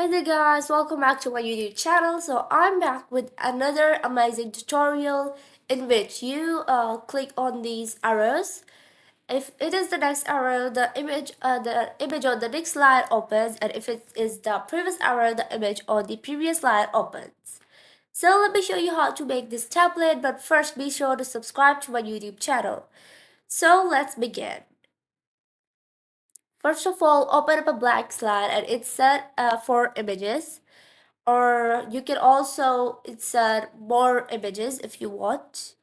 Hey there guys, welcome back to my YouTube channel. So I'm back with another amazing tutorial in which you click on these arrows. If it is the next arrow, the image on the next slide opens, and if it is the previous arrow, the image on the previous slide opens. So let me show you how to make this template, but first be sure to subscribe to my YouTube channel. So let's begin. First of all, open up a blank slide and it's set for images. Or you can also insert more images if you want.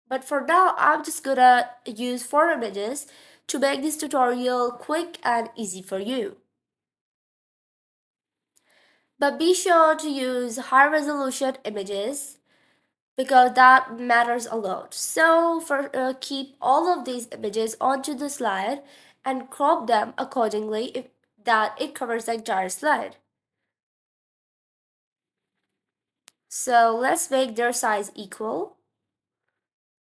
But for now, I'm just gonna use 4 images to make this tutorial quick and easy for you. But be sure to use high resolution images because that matters a lot. So keep all of these images onto the slide and crop them accordingly if that it covers the entire slide. So let's make their size equal.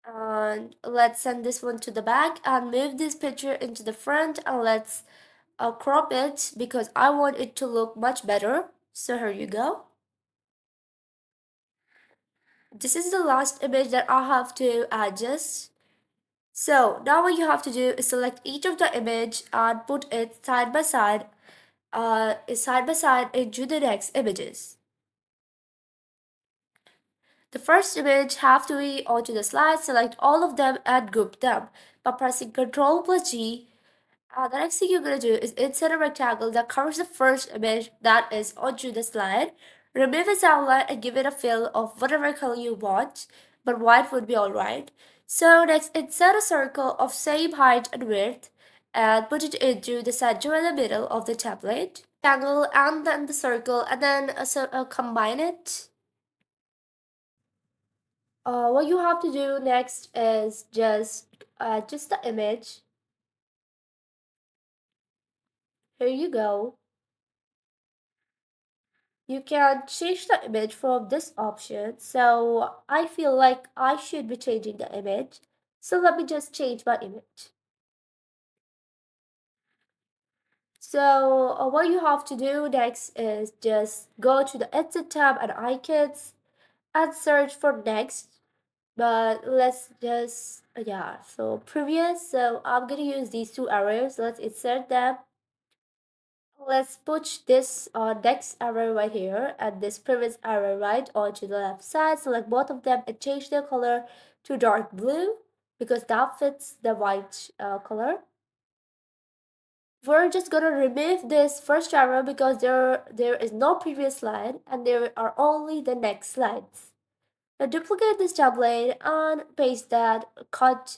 And let's send this one to the back and move this picture into the front, and let's crop it because I want it to look much better. So here you go. This is the last image that I have to adjust. So now what you have to do is select each of the image and put it side by side into the next images. The first image have to be onto the slide. Select all of them and group them by pressing Ctrl plus G. The next thing you're going to do is insert a rectangle that covers the first image that is onto the slide. Remove its outline and give it a fill of whatever color you want, but white would be alright. So next, insert a circle of same height and width and put it into the center in the middle of the template. Rectangle and then the circle, and then combine it. What you have to do next is just the image. Here you go. You can change the image from this option. So I feel like I should be changing the image. So let me just change my image. So what you have to do next is just go to the Edit tab and Icons and search for next. But let's just, yeah, so previous. So I'm gonna use these 2 arrows. Let's insert them. Let's push this next arrow right here and this previous arrow right onto the left side. Select both of them and change their color to dark blue because that fits the white color. We're just gonna remove this first arrow because there is no previous slide and there are only the next slides. Now duplicate this template and paste that cut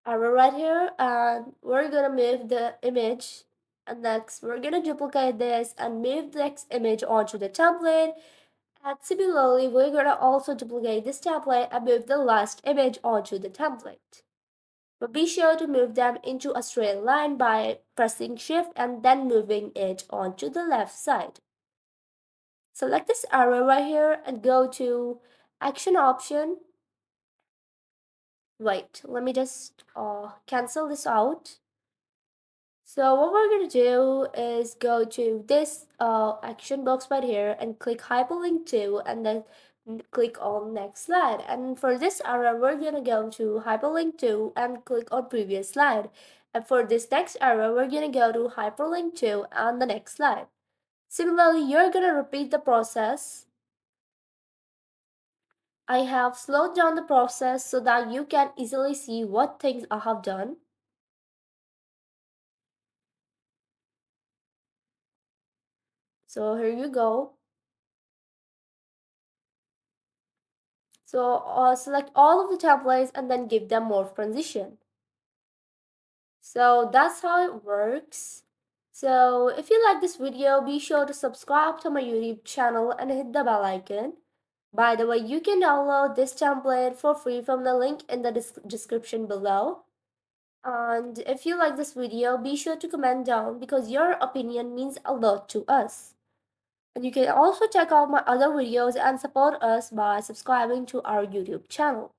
arrow right here, and we're gonna move the image, and next we're gonna duplicate this and move the next image onto the template, and similarly we're gonna also duplicate this template and move the last image onto the template. But be sure to move them into a straight line by pressing shift and then moving it onto the left side. Select this arrow right here and go to action option. Wait, let me just cancel this out. So what we're going to do is go to this action box right here and click hyperlink to, and then click on next slide. And for this arrow, we're going to go to hyperlink to and click on previous slide. And for this next arrow, we're going to go to hyperlink to and the next slide. Similarly, you're going to repeat the process. I have slowed down the process so that you can easily see what things I have done. So here you go. So select all of the templates and then give them morph transition. So that's how it works. So if you like this video, be sure to subscribe to my YouTube channel and hit the bell icon. By the way, you can download this template for free from the link in the description below. And if you like this video, be sure to comment down because your opinion means a lot to us. And you can also check out my other videos and support us by subscribing to our YouTube channel.